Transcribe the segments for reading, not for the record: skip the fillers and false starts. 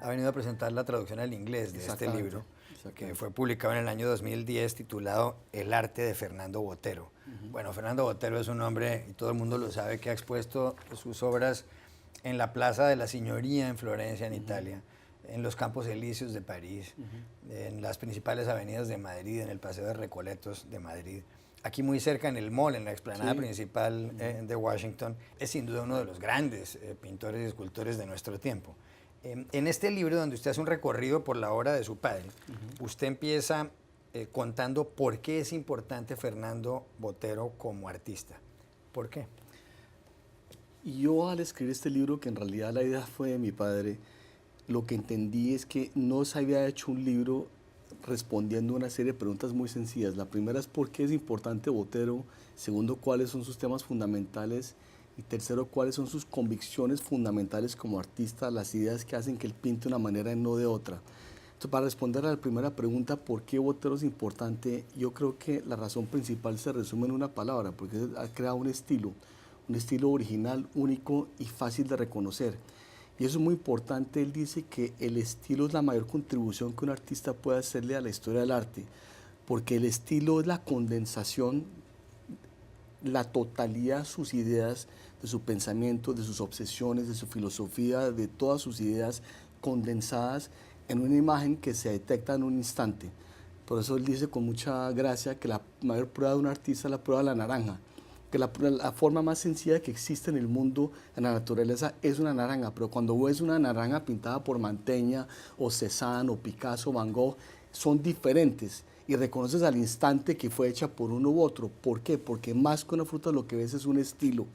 Ha venido a presentar la traducción al inglés de este libro, que fue publicado en el año 2010, titulado El arte de Fernando Botero. Bueno, Fernando Botero es un hombre, y todo el mundo lo sabe, que ha expuesto sus obras en la Plaza de la Signoria en Florencia, en Italia, en los Campos Elíseos de París, en las principales avenidas de Madrid, en el Paseo de Recoletos de Madrid. Aquí muy cerca en el Mall, en la explanada principal de Washington, es sin duda uno de los grandes pintores y escultores de nuestro tiempo. En este libro, donde usted hace un recorrido por la obra de su padre, usted empieza contando por qué es importante Fernando Botero como artista. ¿Por qué? Y yo, al escribir este libro, que en realidad la idea fue de mi padre, lo que entendí es que no se había hecho un libro respondiendo a una serie de preguntas muy sencillas. La primera es por qué es importante Botero, segundo, cuáles son sus temas fundamentales, y tercero, cuáles son sus convicciones fundamentales como artista, las ideas que hacen que él pinte de una manera y no de otra. Entonces, para responder a la primera pregunta, ¿por qué Botero es importante? Yo creo que la razón principal se resume en una palabra, porque ha creado un estilo original, único y fácil de reconocer. Y eso es muy importante. Él dice que el estilo es la mayor contribución que un artista puede hacerle a la historia del arte, porque el estilo es la condensación, la totalidad de sus ideas, de su pensamiento, de sus obsesiones, de su filosofía, de todas sus ideas condensadas en una imagen que se detecta en un instante. Por eso él dice con mucha gracia que la mayor prueba de un artista es la prueba de la naranja, que la forma más sencilla que existe en el mundo, en la naturaleza, es una naranja, pero cuando ves una naranja pintada por Mantegna o Cézanne o Picasso, Van Gogh, son diferentes y reconoces al instante que fue hecha por uno u otro. ¿Por qué? Porque más que una fruta lo que ves es un estilo,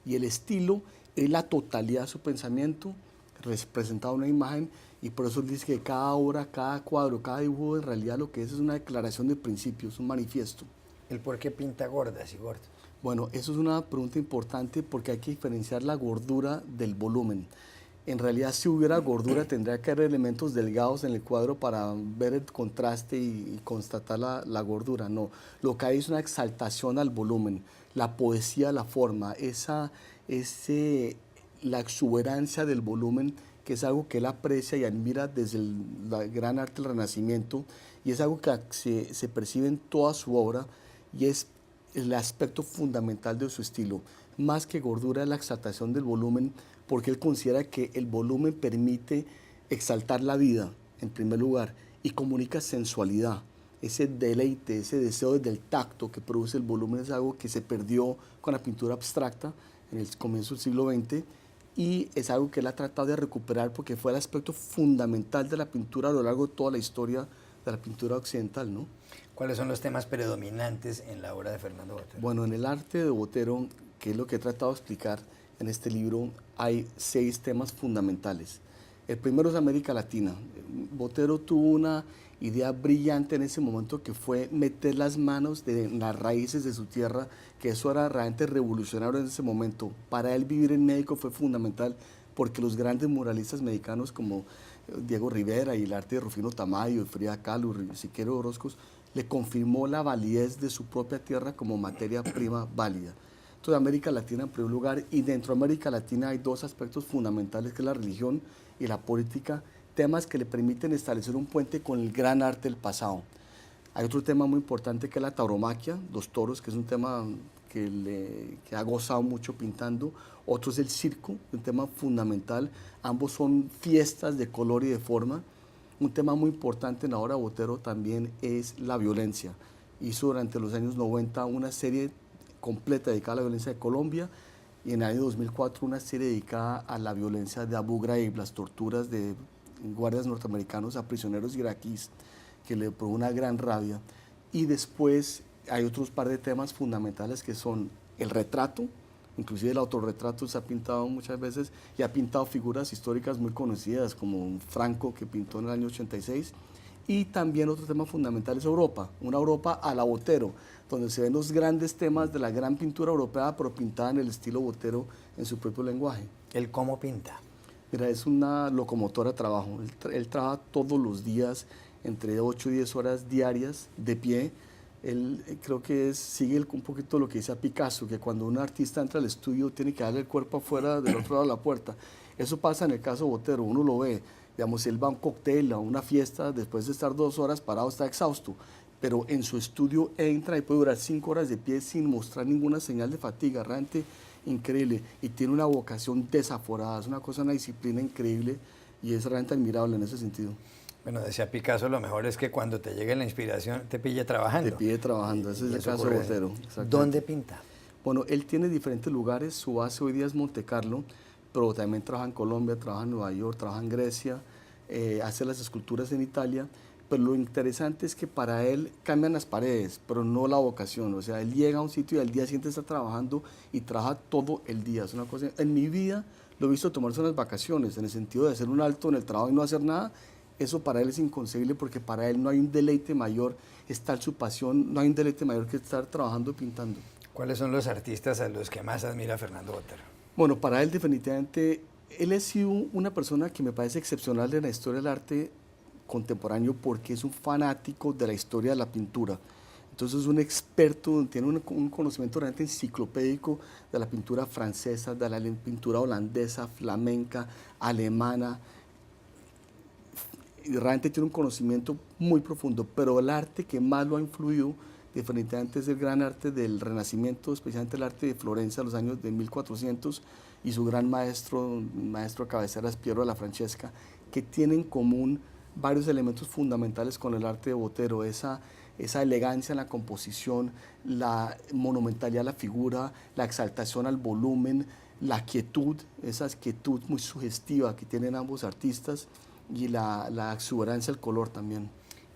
y el estilo es la totalidad de su pensamiento representado en una imagen, y por eso dice que cada obra, cada cuadro, cada dibujo en realidad lo que es una declaración de principios, un manifiesto. ¿El por qué pinta gordas y gordos? Bueno, eso es una pregunta importante porque hay que diferenciar la gordura del volumen. En realidad, si hubiera gordura, tendría que haber elementos delgados en el cuadro para ver el contraste y constatar la gordura. No, lo que hay es una exaltación al volumen, la poesía, la forma, la exuberancia del volumen, que es algo que él aprecia y admira desde el gran arte del Renacimiento, y es algo que se percibe en toda su obra, y es el aspecto fundamental de su estilo. Más que gordura, es la exaltación del volumen, porque él considera que el volumen permite exaltar la vida, en primer lugar, y comunica sensualidad. Ese deleite, ese deseo desde el tacto que produce el volumen es algo que se perdió con la pintura abstracta en el comienzo del siglo XX, y es algo que él ha tratado de recuperar porque fue el aspecto fundamental de la pintura a lo largo de toda la historia de la pintura occidental, ¿no? ¿Cuáles son los temas predominantes en la obra de Fernando Botero? Bueno, en el arte de Botero, que es lo que he tratado de explicar en este libro, hay 6 temas fundamentales. El primero es América Latina. Botero tuvo una idea brillante en ese momento, que fue meter las manos en las raíces de su tierra, que eso era realmente revolucionario en ese momento. Para él, vivir en México fue fundamental, porque los grandes muralistas mexicanos como Diego Rivera y el arte de Rufino Tamayo, Frida Kahlo, Siqueiro Orozco, le confirmó la validez de su propia tierra como materia prima válida. Entonces, América Latina en primer lugar, y dentro de América Latina hay 2 aspectos fundamentales, que es la religión y la política, temas que le permiten establecer un puente con el gran arte del pasado. Hay otro tema muy importante, que es la tauromaquia, los toros, que es un tema que ha gozado mucho pintando. Otro es el circo, un tema fundamental. Ambos son fiestas de color y de forma. Un tema muy importante en la obra de Botero también es la violencia. Hizo durante los años 90 una serie completa dedicada a la violencia de Colombia, y en el año 2004 una serie dedicada a la violencia de Abu Ghraib, las torturas de guardias norteamericanos a prisioneros iraquíes, que le produjo una gran rabia. Y después hay otros par de temas fundamentales, que son el retrato, inclusive el autorretrato se ha pintado muchas veces, y ha pintado figuras históricas muy conocidas como Franco, que pintó en el año 86, y también otro tema fundamental es Europa, una Europa a la Botero, donde se ven los grandes temas de la gran pintura europea, pero pintada en el estilo Botero, en su propio lenguaje. ¿El cómo pinta? Mira, es una locomotora de trabajo. Él trabaja todos los días entre 8 y 10 horas diarias de pie, Él creo que sigue un poquito lo que dice Picasso, que cuando un artista entra al estudio tiene que darle el cuerpo afuera del otro lado de la puerta. Eso pasa en el caso de Botero, uno lo ve, digamos, él va a un cóctel, a una fiesta, después de estar 2 horas parado está exhausto, pero en su estudio entra y puede durar 5 horas de pie sin mostrar ninguna señal de fatiga, realmente increíble, y tiene una vocación desaforada, es una cosa, una disciplina increíble, y es realmente admirable en ese sentido. Bueno, decía Picasso, lo mejor es que cuando te llegue la inspiración te pille trabajando. Te pille trabajando, ese es el caso de Botero. ¿Dónde pinta? Bueno, él tiene diferentes lugares, su base hoy día es Monte Carlo, pero también trabaja en Colombia, trabaja en Nueva York, trabaja en Grecia, hace las esculturas en Italia, pero lo interesante es que para él cambian las paredes, pero no la vocación, o sea, él llega a un sitio y al día siguiente está trabajando y trabaja todo el día, es una cosa, en mi vida lo he visto tomarse unas vacaciones, en el sentido de hacer un alto en el trabajo y no hacer nada. Eso para él es inconcebible porque para él no hay un deleite mayor, estar su pasión, no hay un deleite mayor que estar trabajando y pintando. ¿Cuáles son los artistas a los que más admira Fernando Botero? Bueno, para él definitivamente, él ha sido una persona que me parece excepcional en la historia del arte contemporáneo porque es un fanático de la historia de la pintura. Entonces es un experto, tiene un conocimiento realmente enciclopédico de la pintura francesa, de la pintura holandesa, flamenca, alemana. Y realmente tiene un conocimiento muy profundo, pero el arte que más lo ha influido definitivamente es el gran arte del Renacimiento, especialmente el arte de Florencia a los años de 1400 y su gran maestro de cabecera es Piero della Francesca, que tienen en común varios elementos fundamentales con el arte de Botero, esa elegancia en la composición, la monumentalidad de la figura, la exaltación al volumen, la quietud, esa quietud muy sugestiva que tienen ambos artistas, y la exuberancia del color también.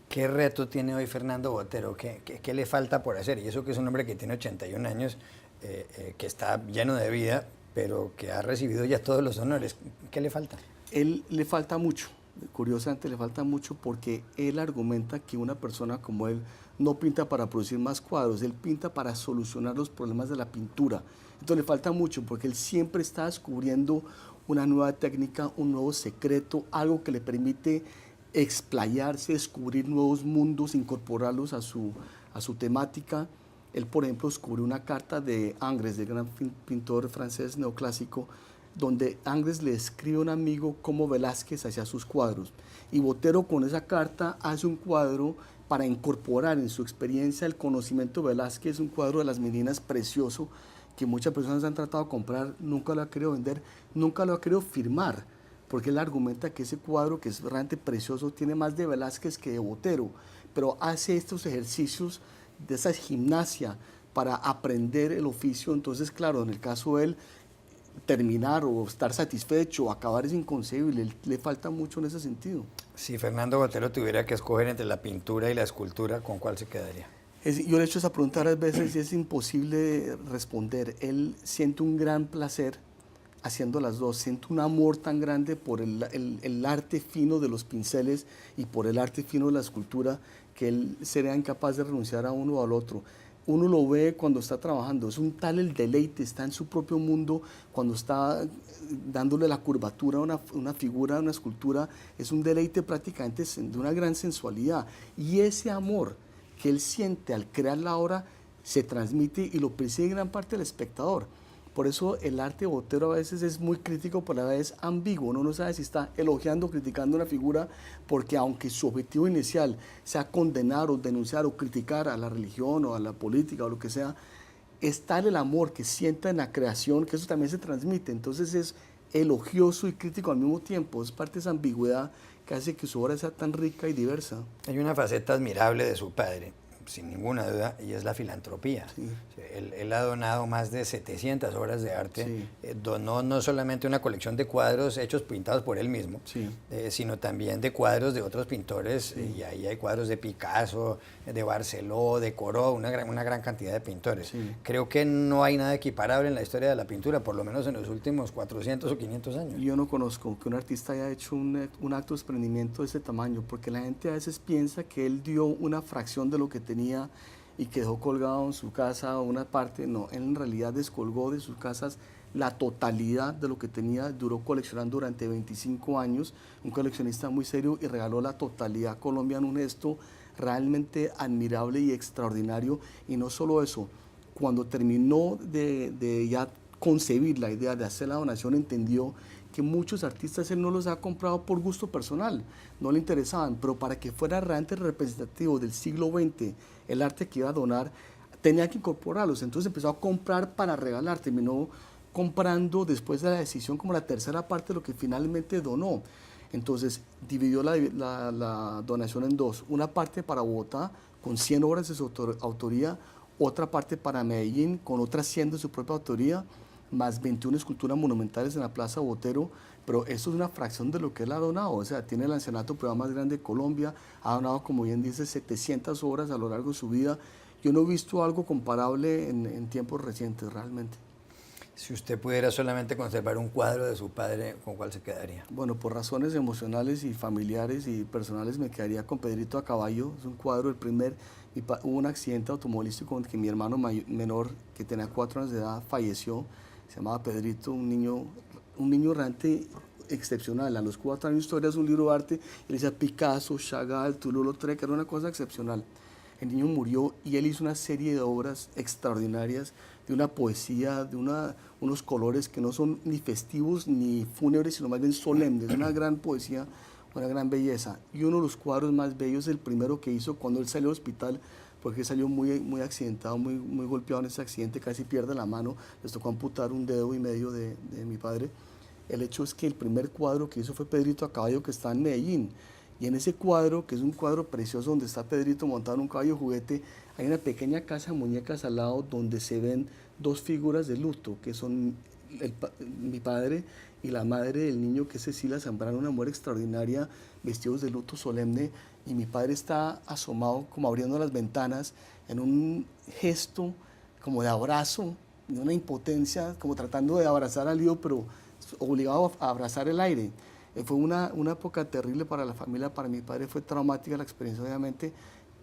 ¿Qué reto tiene hoy Fernando Botero? ¿Qué le falta por hacer? Y eso que es un hombre que tiene 81 años, que está lleno de vida, pero que ha recibido ya todos los honores. ¿Qué le falta? Él le falta mucho, curiosamente le falta mucho porque él argumenta que una persona como él no pinta para producir más cuadros, él pinta para solucionar los problemas de la pintura. Entonces le falta mucho porque él siempre está descubriendo una nueva técnica, un nuevo secreto, algo que le permite explayarse, descubrir nuevos mundos, incorporarlos a su temática. Él, por ejemplo, descubrió una carta de Ingres, del gran pintor francés neoclásico, donde Ingres le escribe a un amigo cómo Velázquez hacía sus cuadros. Y Botero con esa carta hace un cuadro para incorporar en su experiencia el conocimiento de Velázquez, un cuadro de las meninas precioso, que muchas personas han tratado de comprar, nunca lo ha querido vender, nunca lo ha querido firmar, porque él argumenta que ese cuadro, que es realmente precioso, tiene más de Velázquez que de Botero, pero hace estos ejercicios de esa gimnasia para aprender el oficio. Entonces, claro, en el caso de él, terminar o estar satisfecho o acabar es inconcebible, le falta mucho en ese sentido. Si Fernando Botero tuviera que escoger entre la pintura y la escultura, ¿con cuál se quedaría? Yo le he hecho esa pregunta varias veces y es imposible responder. Él siente un gran placer haciendo las dos, siente un amor tan grande por el arte fino de los pinceles y por el arte fino de la escultura que él sería incapaz de renunciar a uno o al otro. Uno lo ve cuando está trabajando, es un tal el deleite, está en su propio mundo, cuando está dándole la curvatura a una figura, a una escultura, es un deleite prácticamente de una gran sensualidad. Y ese amor que él siente al crear la obra se transmite y lo percibe gran parte del espectador. Por eso el arte de Botero a veces es muy crítico, pero a la vez ambiguo. Uno no sabe si está elogiando o criticando una figura, porque aunque su objetivo inicial sea condenar o denunciar o criticar a la religión o a la política o lo que sea, es tal el amor que sienta en la creación que eso también se transmite. Entonces es elogioso y crítico al mismo tiempo. Es parte de esa ambigüedad que hace que su obra sea tan rica y diversa. Hay una faceta admirable de su padre, sin ninguna duda, y es la filantropía. Sí. Él ha donado más de 700 obras de arte, Sí. Donó no solamente una colección de cuadros hechos pintados por él mismo, Sí. Sino también de cuadros de otros pintores, y ahí hay cuadros de Picasso, de Barceló, de Corot, una gran cantidad de pintores. Sí. Creo que no hay nada equiparable en la historia de la pintura, por lo menos en los últimos 400 o 500 años. Yo no conozco que un artista haya hecho un acto de desprendimiento de ese tamaño, porque la gente a veces piensa que él dio una fracción de lo que tenía y que dejó colgado en su casa una parte. No, él en realidad descolgó de sus casas la totalidad de lo que tenía, duró coleccionando durante 25 años, un coleccionista muy serio, y regaló la totalidad a Colombia en un gesto realmente admirable y extraordinario. Y no solo eso, cuando terminó de ya concebir la idea de hacer la donación, entendió que muchos artistas él no los ha comprado por gusto personal, no le interesaban, pero para que fuera realmente representativo del siglo XX, el arte que iba a donar, tenía que incorporarlos. Entonces empezó a comprar para regalar, terminó comprando después de la decisión como la tercera parte de lo que finalmente donó. Entonces dividió la donación en dos, una parte para Bogotá con 100 obras de su autoría, otra parte para Medellín con otras 100 de su propia autoría, más 21 esculturas monumentales en la Plaza Botero, pero esto es una fracción de lo que él ha donado. O sea, tiene el ancianato privado más grande de Colombia, ha donado, como bien dice, 700 obras a lo largo de su vida. Yo no he visto algo comparable en tiempos recientes, realmente. Si usted pudiera solamente conservar un cuadro de su padre, ¿con cuál se quedaría? Bueno, por razones emocionales y familiares y personales me quedaría con Pedrito a caballo. Es un cuadro, hubo un accidente automovilístico en que mi hermano menor, que tenía 4 años de edad, falleció. Se llamaba Pedrito, un niño realmente excepcional. A los 4 años historia es un libro de arte, y le decía Picasso, Chagall, Toulouse-Lautrec, era una cosa excepcional. El niño murió y él hizo una serie de obras extraordinarias, de una poesía, de unos colores que no son ni festivos ni fúnebres, sino más bien solemnes, una gran poesía, una gran belleza. Y uno de los cuadros más bellos, el primero que hizo cuando él salió al hospital, porque salió muy accidentado, muy golpeado en ese accidente, casi pierde la mano, les tocó amputar un dedo y medio de mi padre. El hecho es que el primer cuadro que hizo fue Pedrito a caballo, que está en Medellín. Y en ese cuadro, que es un cuadro precioso donde está Pedrito montado en un caballo juguete, hay una pequeña casa de muñecas al lado donde se ven 2 figuras de luto, que son mi padre y la madre del niño, que es Cecilia Zambrano, una mujer extraordinaria, vestidos de luto solemne, y mi padre está asomado, como abriendo las ventanas, en un gesto como de abrazo, de una impotencia, como tratando de abrazar al lío, pero obligado a abrazar el aire. Fue una época terrible para la familia, para mi padre fue traumática la experiencia, obviamente,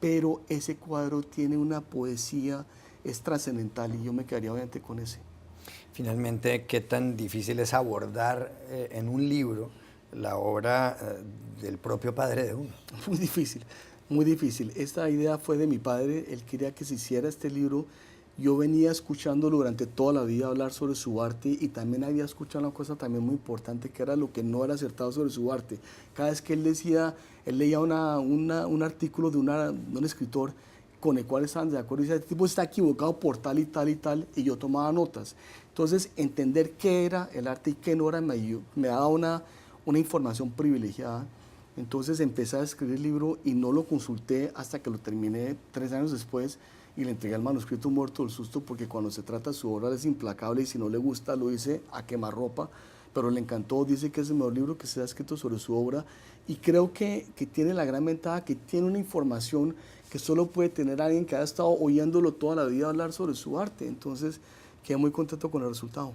pero ese cuadro tiene una poesía, es trascendental, y yo me quedaría obviamente con ese. Finalmente, ¿qué tan difícil es abordar en un libro la obra del propio padre de uno? Muy difícil, muy difícil. Esta idea fue de mi padre, él quería que se hiciera este libro. Yo venía escuchándolo durante toda la vida hablar sobre su arte, y también había escuchado una cosa también muy importante, que era lo que no era acertado sobre su arte. Cada vez que él leía un artículo de un escritor con el cual estaban de acuerdo, y decía, este tipo está equivocado por tal y tal y tal, y yo tomaba notas. Entonces, entender qué era el arte y qué no era me daba una información privilegiada. Entonces empecé a escribir el libro y no lo consulté hasta que lo terminé 3 años después, y le entregué el manuscrito muerto del susto, porque cuando se trata de su obra es implacable, y si no le gusta lo dice a quemarropa, pero le encantó, dice que es el mejor libro que se ha escrito sobre su obra, y creo que tiene la gran ventaja que tiene una información que solo puede tener alguien que ha estado oyéndolo toda la vida hablar sobre su arte. Entonces quedé muy contento con el resultado.